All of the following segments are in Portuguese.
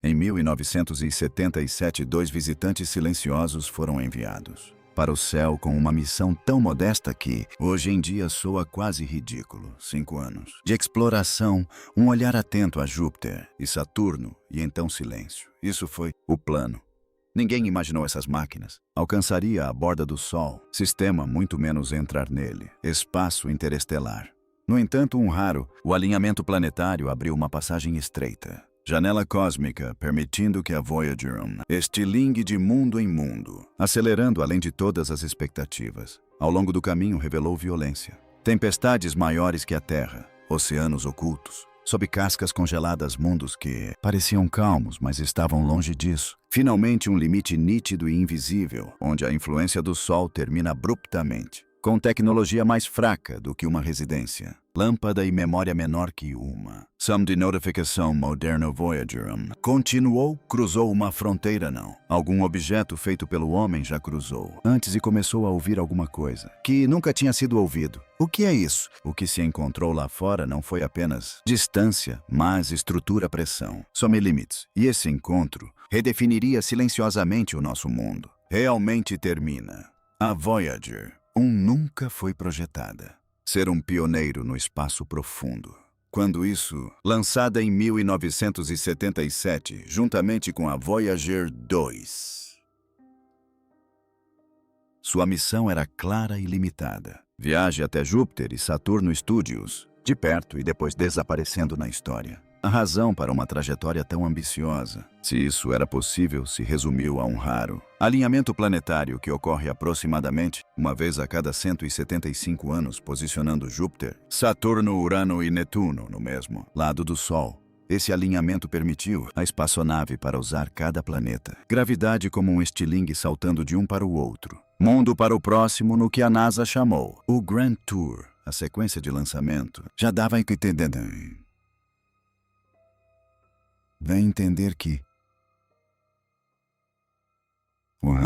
Em 1977, 2 visitantes silenciosos foram enviados para o céu com uma missão tão modesta que, hoje em dia, soa quase ridículo. 5 anos de exploração, um olhar atento a Júpiter e Saturno e então silêncio. Isso foi o plano. Ninguém imaginou essas máquinas. Alcançaria a borda do Sol, sistema muito menos entrar nele, espaço interestelar. No entanto, o alinhamento planetário abriu uma passagem estreita. Janela cósmica, permitindo que a Voyager estilingue de mundo em mundo, acelerando além de todas as expectativas. Ao longo do caminho revelou violência. Tempestades maiores que a Terra, oceanos ocultos, sob cascas congeladas mundos que pareciam calmos, mas estavam longe disso. Finalmente um limite nítido e invisível, onde a influência do Sol termina abruptamente. Com tecnologia mais fraca do que uma residência, lâmpada e memória menor que uma. Some de notificação moderno Voyager continuou, cruzou uma fronteira não. Algum objeto feito pelo homem já cruzou, antes e começou a ouvir alguma coisa, que nunca tinha sido ouvido. O que é isso? O que se encontrou lá fora não foi apenas distância, mas estrutura-pressão. Some limites. E esse encontro redefiniria silenciosamente o nosso mundo. Realmente termina. A Voyager nunca foi projetada. Ser um pioneiro no espaço profundo. Quando isso, lançada em 1977, juntamente com a Voyager 2. Sua missão era clara e limitada. Viaje até Júpiter e Saturno Studios, de perto e depois desaparecendo na história. A razão para uma trajetória tão ambiciosa, se isso era possível, se resumiu a um raro alinhamento planetário que ocorre aproximadamente uma vez a cada 175 anos, posicionando Júpiter, Saturno, Urano e Netuno no mesmo lado do Sol. Esse alinhamento permitiu a espaçonave para usar cada planeta. Gravidade como um estilingue saltando de um para o outro. Mundo para o próximo no que a NASA chamou o Grand Tour. A sequência de lançamento já dava a entender. Vem entender que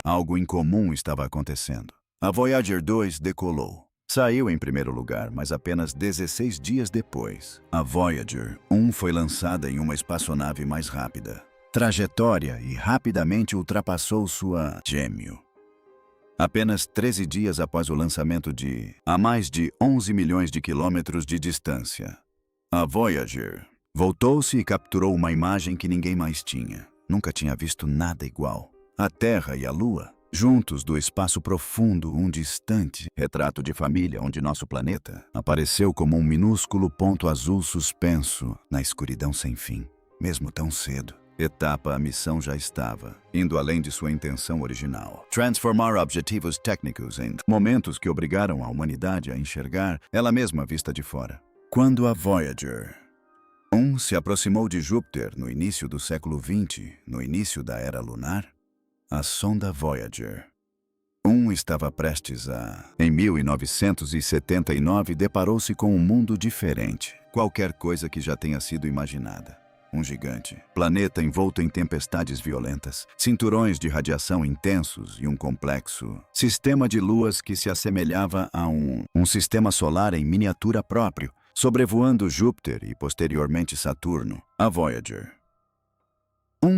algo incomum estava acontecendo. A Voyager 2 decolou. Saiu em primeiro lugar, mas apenas 16 dias depois. A Voyager 1 foi lançada em uma espaçonave mais rápida. Trajetória e rapidamente ultrapassou sua gêmeo. Apenas 13 dias após o lançamento a mais de 11 milhões de quilômetros de distância. A Voyager voltou-se e capturou uma imagem que ninguém mais tinha. Nunca tinha visto nada igual. A Terra e a Lua, juntos do espaço profundo, um distante retrato de família onde nosso planeta apareceu como um minúsculo ponto azul suspenso na escuridão sem fim. Mesmo tão cedo. A missão já estava, indo além de sua intenção original. Transformar objetivos técnicos em momentos que obrigaram a humanidade a enxergar ela mesma vista de fora. Quando a Voyager se aproximou de Júpiter no início do século XX, no início da era lunar, a sonda Voyager 1 estava prestes a... Em 1979, deparou-se com um mundo diferente. Qualquer coisa que já tenha sido imaginada. Um gigante. Planeta envolto em tempestades violentas, cinturões de radiação intensos e um complexo sistema de luas que se assemelhava a um sistema solar em miniatura próprio, sobrevoando Júpiter e posteriormente Saturno. A Voyager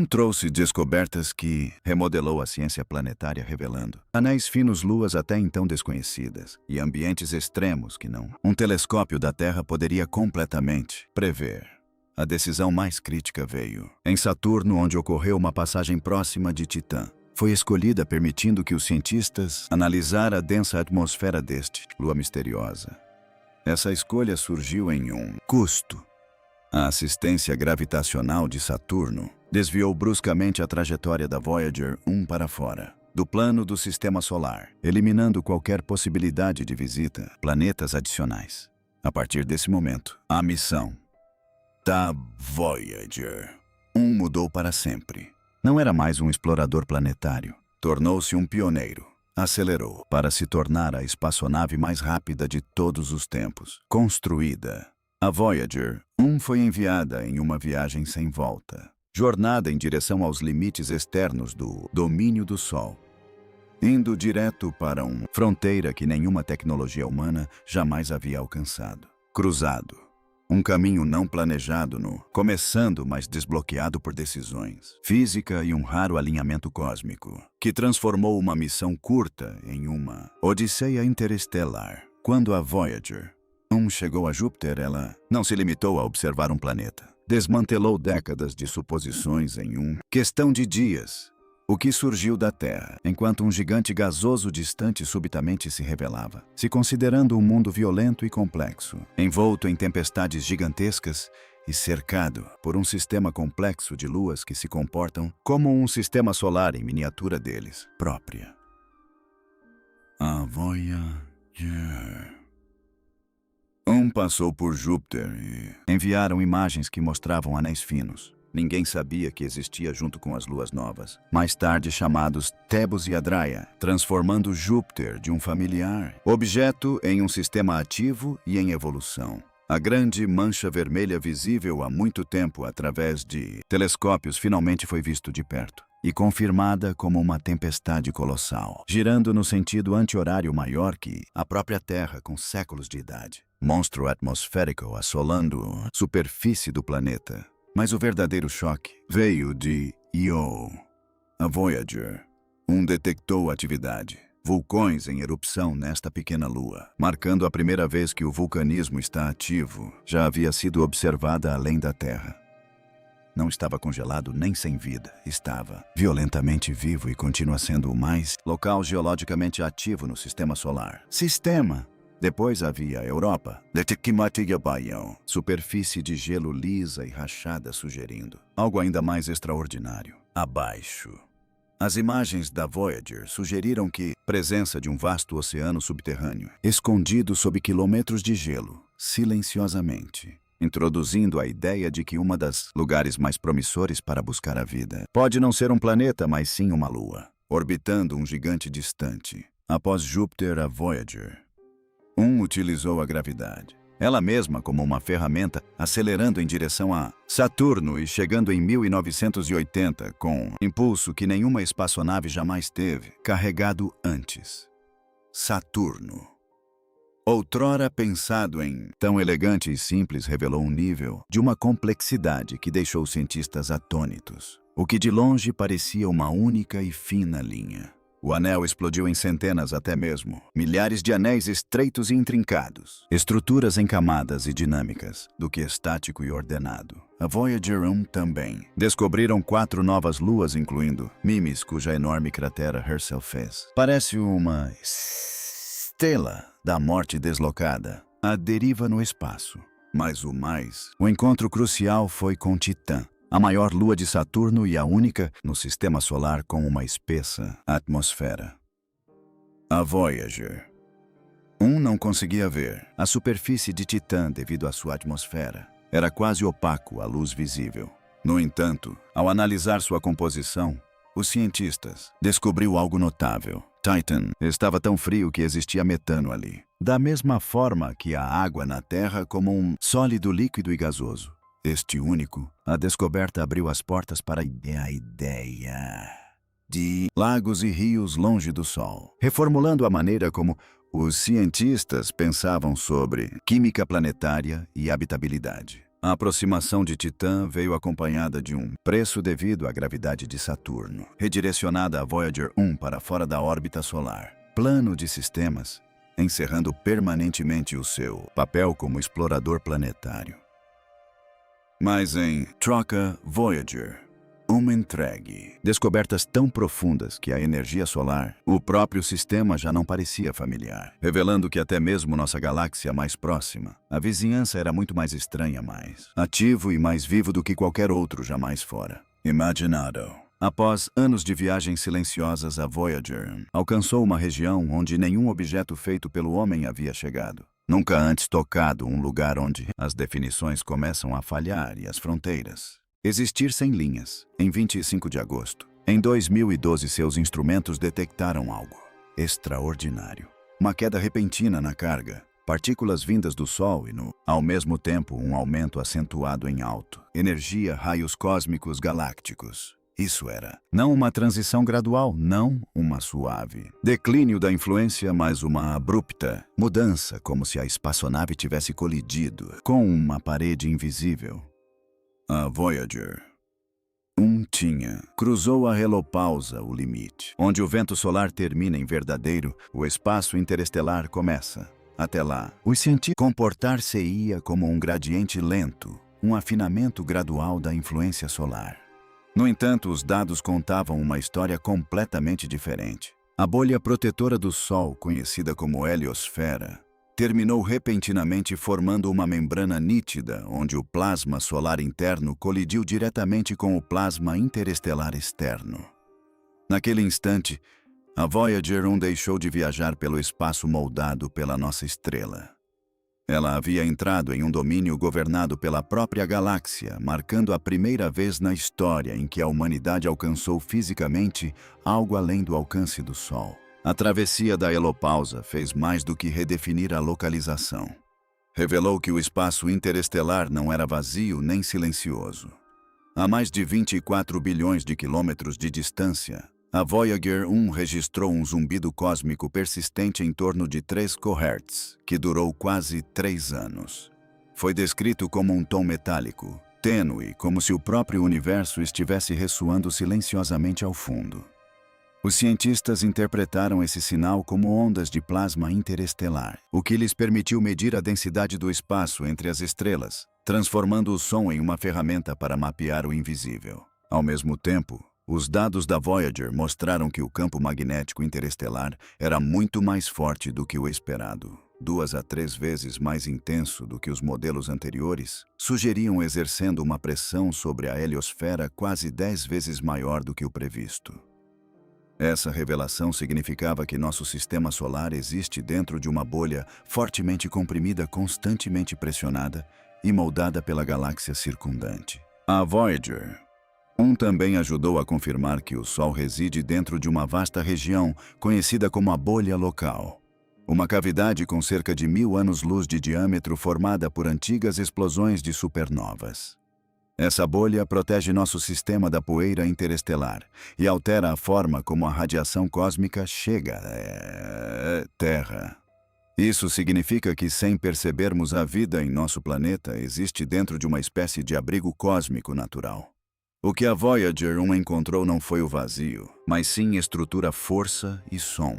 trouxe descobertas que remodelou a ciência planetária, revelando anéis finos, luas até então desconhecidas e ambientes extremos que um telescópio da Terra poderia completamente prever. A decisão mais crítica veio em Saturno, onde ocorreu uma passagem próxima de Titã. Foi escolhida permitindo que os cientistas analisaram a densa atmosfera deste lua misteriosa. Essa escolha surgiu em um custo. A assistência gravitacional de Saturno desviou bruscamente a trajetória da Voyager 1 para fora do plano do sistema solar, eliminando qualquer possibilidade de visita a planetas adicionais. A partir desse momento, a missão da Voyager 1 mudou para sempre. Não era mais um explorador planetário. Tornou-se um pioneiro. Acelerou para se tornar a espaçonave mais rápida de todos os tempos. Construída. A Voyager 1 foi enviada em uma viagem sem volta. Jornada em direção aos limites externos do domínio do Sol. Indo direto para uma fronteira que nenhuma tecnologia humana jamais havia alcançado. Cruzado Um caminho não planejado começando, mas desbloqueado por decisões, física e um raro alinhamento cósmico, que transformou uma missão curta em uma odisseia interestelar. Quando a Voyager 1 chegou a Júpiter, ela não se limitou a observar um planeta. Desmantelou décadas de suposições em questão de dias. O que surgiu da Terra, enquanto um gigante gasoso distante subitamente se revelava, se considerando um mundo violento e complexo, envolto em tempestades gigantescas e cercado por um sistema complexo de luas que se comportam como um sistema solar em miniatura deles própria. A Voyager 1 passou por Júpiter e enviaram imagens que mostravam anéis finos. Ninguém sabia que existia junto com as luas novas, mais tarde chamados Tebos e Adraia, transformando Júpiter de um familiar objeto em um sistema ativo e em evolução. A grande mancha vermelha visível há muito tempo através de telescópios finalmente foi visto de perto e confirmada como uma tempestade colossal, girando no sentido anti-horário maior que a própria Terra com séculos de idade. Monstro atmosférico assolando a superfície do planeta. Mas o verdadeiro choque veio de Io. A Voyager 1 detectou atividade, vulcões em erupção nesta pequena lua, marcando a primeira vez que o vulcanismo está ativo. Já havia sido observada além da Terra. Não estava congelado nem sem vida, estava violentamente vivo e continua sendo o mais local geologicamente ativo no sistema solar. Depois havia a Europa, superfície de gelo lisa e rachada sugerindo algo ainda mais extraordinário. Abaixo. As imagens da Voyager sugeriram que presença de um vasto oceano subterrâneo, escondido sob quilômetros de gelo, silenciosamente, introduzindo a ideia de que uma das lugares mais promissores para buscar a vida pode não ser um planeta, mas sim uma lua, orbitando um gigante distante. Após Júpiter, a Voyager 1 utilizou a gravidade, ela mesma como uma ferramenta, acelerando em direção a Saturno e chegando em 1980 com impulso que nenhuma espaçonave jamais teve, carregado antes. Saturno. Outrora pensado em tão elegante e simples, revelou um nível de uma complexidade que deixou os cientistas atônitos, o que de longe parecia uma única e fina linha. O anel explodiu em centenas, até mesmo milhares de anéis estreitos e intrincados, estruturas em camadas e dinâmicas, do que estático e ordenado. A Voyager 1 também. Descobriram 4 novas luas, incluindo Mimes, cuja enorme cratera Herschel fez. Parece uma estrela da morte deslocada, à deriva no espaço. Mas o encontro crucial foi com Titã, a maior lua de Saturno e a única no sistema solar com uma espessa atmosfera. A Voyager 1 não conseguia ver a superfície de Titã devido à sua atmosfera. Era quase opaco à luz visível. No entanto, ao analisar sua composição, os cientistas descobriu algo notável. Titan estava tão frio que existia metano ali. Da mesma forma que a água na Terra como um sólido líquido e gasoso. A descoberta abriu as portas para a ideia de lagos e rios longe do Sol, reformulando a maneira como os cientistas pensavam sobre química planetária e habitabilidade. A aproximação de Titã veio acompanhada de um preço devido à gravidade de Saturno, redirecionada a Voyager 1 para fora da órbita solar. Plano de sistemas, encerrando permanentemente o seu papel como explorador planetário. Mas em troca, Voyager 1 entregue descobertas tão profundas que a energia solar, o próprio sistema já não parecia familiar, revelando que até mesmo nossa galáxia mais próxima, a vizinhança era muito mais estranha, mais ativo e mais vivo do que qualquer outro jamais fora imaginado. Após anos de viagens silenciosas, a Voyager alcançou uma região onde nenhum objeto feito pelo homem havia chegado. Nunca antes tocado um lugar onde as definições começam a falhar e as fronteiras existir sem linhas. Em 25 de agosto, em 2012, seus instrumentos detectaram algo extraordinário. Uma queda repentina na carga, partículas vindas do Sol e, ao mesmo tempo, um aumento acentuado em alto energia, raios cósmicos galácticos. Isso era não uma transição gradual, não uma suave declínio da influência, mas uma abrupta mudança, como se a espaçonave tivesse colidido com uma parede invisível. A Voyager 1 cruzou a helopausa, o limite. Onde o vento solar termina em verdadeiro, o espaço interestelar começa. Até lá, os cientistas comportar-se-ia como um gradiente lento, um afinamento gradual da influência solar. No entanto, os dados contavam uma história completamente diferente. A bolha protetora do Sol, conhecida como heliosfera, terminou repentinamente formando uma membrana nítida, onde o plasma solar interno colidiu diretamente com o plasma interestelar externo. Naquele instante, a Voyager 1 deixou de viajar pelo espaço moldado pela nossa estrela. Ela havia entrado em um domínio governado pela própria galáxia, marcando a primeira vez na história em que a humanidade alcançou fisicamente algo além do alcance do Sol. A travessia da helopausa fez mais do que redefinir a localização. Revelou que o espaço interestelar não era vazio nem silencioso. A mais de 24 bilhões de quilômetros de distância, a Voyager 1 registrou um zumbido cósmico persistente em torno de 3 kHz, que durou quase 3 anos. Foi descrito como um tom metálico, tênue, como se o próprio universo estivesse ressoando silenciosamente ao fundo. Os cientistas interpretaram esse sinal como ondas de plasma interestelar, o que lhes permitiu medir a densidade do espaço entre as estrelas, transformando o som em uma ferramenta para mapear o invisível. Ao mesmo tempo, os dados da Voyager mostraram que o campo magnético interestelar era muito mais forte do que o esperado. 2 a 3 vezes mais intenso do que os modelos anteriores, sugeriam exercendo uma pressão sobre a heliosfera quase 10 vezes maior do que o previsto. Essa revelação significava que nosso sistema solar existe dentro de uma bolha fortemente comprimida, constantemente pressionada e moldada pela galáxia circundante. A Voyager 1 também ajudou a confirmar que o Sol reside dentro de uma vasta região conhecida como a bolha local. Uma cavidade com cerca de 1000 anos-luz de diâmetro formada por antigas explosões de supernovas. Essa bolha protege nosso sistema da poeira interestelar e altera a forma como a radiação cósmica chega à Terra. Isso significa que, sem percebermos, a vida em nosso planeta existe dentro de uma espécie de abrigo cósmico natural. O que a Voyager 1 encontrou não foi o vazio, mas sim estrutura, força e som.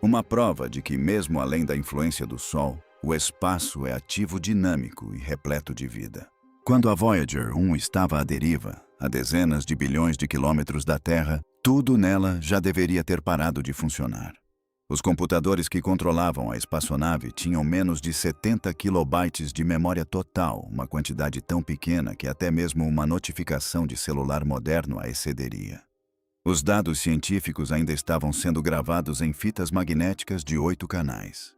Uma prova de que, mesmo além da influência do Sol, o espaço é ativo, dinâmico e repleto de vida. Quando a Voyager 1 estava à deriva, a dezenas de bilhões de quilômetros da Terra, tudo nela já deveria ter parado de funcionar. Os computadores que controlavam a espaçonave tinham menos de 70 kilobytes de memória total, uma quantidade tão pequena que até mesmo uma notificação de celular moderno a excederia. Os dados científicos ainda estavam sendo gravados em fitas magnéticas de 8 canais.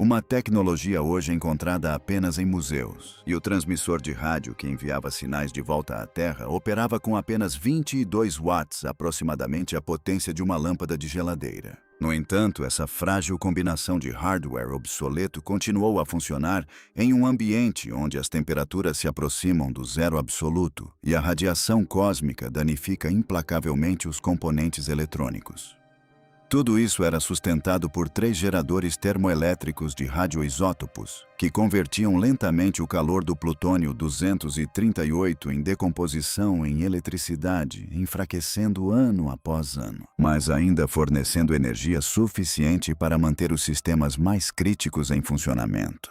Uma tecnologia hoje encontrada apenas em museus, e o transmissor de rádio que enviava sinais de volta à Terra operava com apenas 22 watts, aproximadamente a potência de uma lâmpada de geladeira. No entanto, essa frágil combinação de hardware obsoleto continuou a funcionar em um ambiente onde as temperaturas se aproximam do zero absoluto e a radiação cósmica danifica implacavelmente os componentes eletrônicos. Tudo isso era sustentado por 3 geradores termoelétricos de radioisótopos, que convertiam lentamente o calor do plutônio 238 em decomposição em eletricidade, enfraquecendo ano após ano, mas ainda fornecendo energia suficiente para manter os sistemas mais críticos em funcionamento.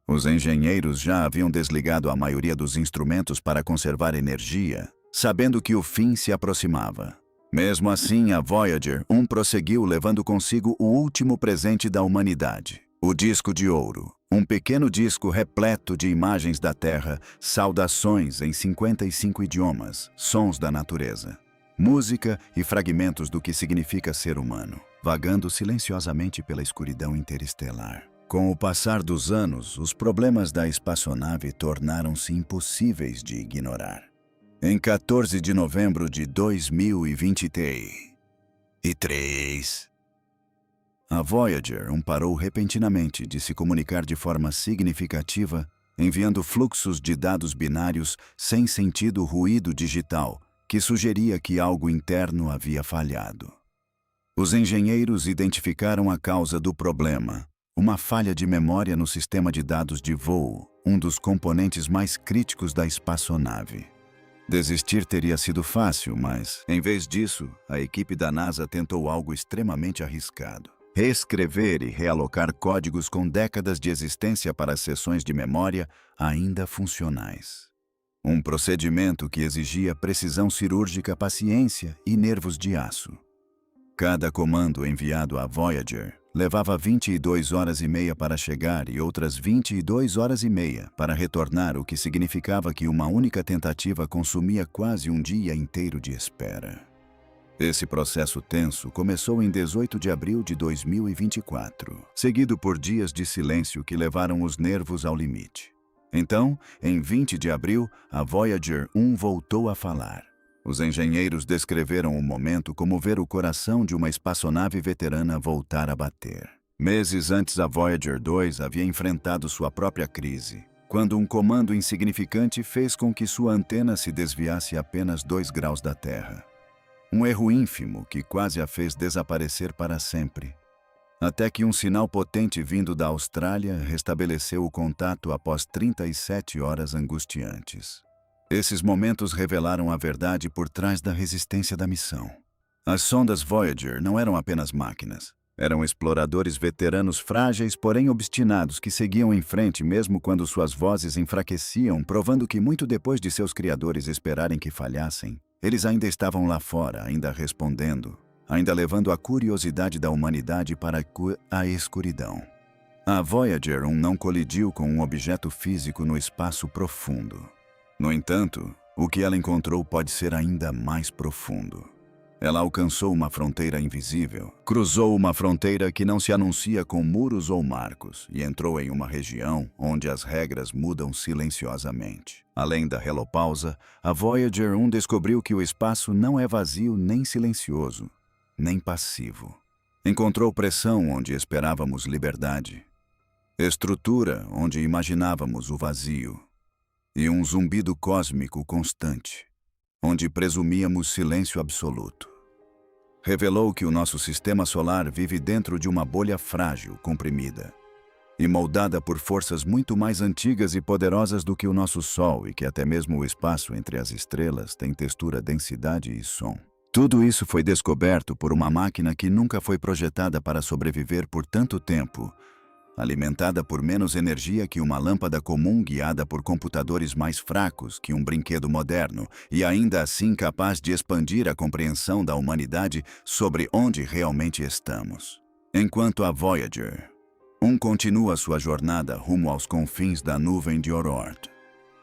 Os engenheiros já haviam desligado a maioria dos instrumentos para conservar energia, sabendo que o fim se aproximava. Mesmo assim, a Voyager 1 prosseguiu levando consigo o último presente da humanidade, o disco de ouro, um pequeno disco repleto de imagens da Terra, saudações em 55 idiomas, sons da natureza, música e fragmentos do que significa ser humano, vagando silenciosamente pela escuridão interestelar. Com o passar dos anos, os problemas da espaçonave tornaram-se impossíveis de ignorar. Em 14 de novembro de 2023, a Voyager 1 parou repentinamente de se comunicar de forma significativa, enviando fluxos de dados binários sem sentido ruído digital que sugeria que algo interno havia falhado. Os engenheiros identificaram a causa do problema, uma falha de memória no sistema de dados de voo, um dos componentes mais críticos da espaçonave. Desistir teria sido fácil, mas, em vez disso, a equipe da NASA tentou algo extremamente arriscado: reescrever e realocar códigos com décadas de existência para as seções de memória ainda funcionais. Um procedimento que exigia precisão cirúrgica, paciência e nervos de aço. Cada comando enviado à Voyager levava 22 horas e meia para chegar e outras 22 horas e meia para retornar, o que significava que uma única tentativa consumia quase um dia inteiro de espera. Esse processo tenso começou em 18 de abril de 2024, seguido por dias de silêncio que levaram os nervos ao limite. Então, em 20 de abril, a Voyager 1 voltou a falar. Os engenheiros descreveram o momento como ver o coração de uma espaçonave veterana voltar a bater. Meses antes, a Voyager 2 havia enfrentado sua própria crise, quando um comando insignificante fez com que sua antena se desviasse apenas 2 graus da Terra. Um erro ínfimo que quase a fez desaparecer para sempre. Até que um sinal potente vindo da Austrália restabeleceu o contato após 37 horas angustiantes. Esses momentos revelaram a verdade por trás da resistência da missão. As sondas Voyager não eram apenas máquinas. Eram exploradores veteranos frágeis, porém obstinados, que seguiam em frente mesmo quando suas vozes enfraqueciam, provando que muito depois de seus criadores esperarem que falhassem, eles ainda estavam lá fora, ainda respondendo, ainda levando a curiosidade da humanidade para a escuridão. A Voyager 1 não colidiu com um objeto físico no espaço profundo. No entanto, o que ela encontrou pode ser ainda mais profundo. Ela alcançou uma fronteira invisível, cruzou uma fronteira que não se anuncia com muros ou marcos e entrou em uma região onde as regras mudam silenciosamente. Além da relopausa, a Voyager 1 descobriu que o espaço não é vazio nem silencioso, nem passivo. Encontrou pressão onde esperávamos liberdade, estrutura onde imaginávamos o vazio, e um zumbido cósmico constante, onde presumíamos silêncio absoluto. Revelou que o nosso sistema solar vive dentro de uma bolha frágil, comprimida, e moldada por forças muito mais antigas e poderosas do que o nosso Sol, e que até mesmo o espaço entre as estrelas tem textura, densidade e som. Tudo isso foi descoberto por uma máquina que nunca foi projetada para sobreviver por tanto tempo, alimentada por menos energia que uma lâmpada comum, guiada por computadores mais fracos que um brinquedo moderno, e ainda assim capaz de expandir a compreensão da humanidade sobre onde realmente estamos. Enquanto a Voyager 1 continua sua jornada rumo aos confins da nuvem de Oort.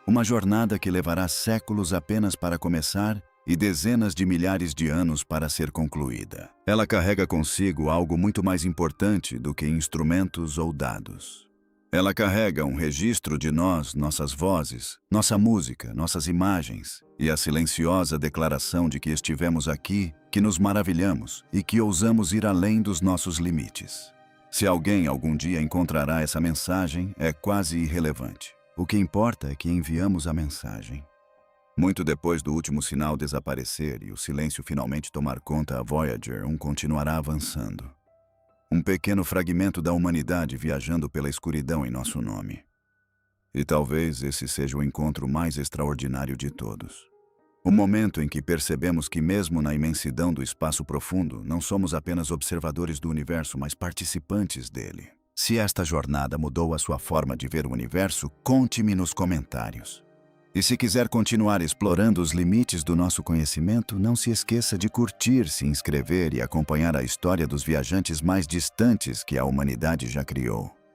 Uma jornada que levará séculos apenas para começar e dezenas de milhares de anos para ser concluída. Ela carrega consigo algo muito mais importante do que instrumentos ou dados. Ela carrega um registro de nós, nossas vozes, nossa música, nossas imagens e a silenciosa declaração de que estivemos aqui, que nos maravilhamos e que ousamos ir além dos nossos limites. Se alguém algum dia encontrará essa mensagem, é quase irrelevante. O que importa é que enviamos a mensagem. Muito depois do último sinal desaparecer e o silêncio finalmente tomar conta, a Voyager 1 continuará avançando. Um pequeno fragmento da humanidade viajando pela escuridão em nosso nome. E talvez esse seja o encontro mais extraordinário de todos. O momento em que percebemos que mesmo na imensidão do espaço profundo, não somos apenas observadores do universo, mas participantes dele. Se esta jornada mudou a sua forma de ver o universo, conte-me nos comentários. E se quiser continuar explorando os limites do nosso conhecimento, não se esqueça de curtir, se inscrever e acompanhar a história dos viajantes mais distantes que a humanidade já criou.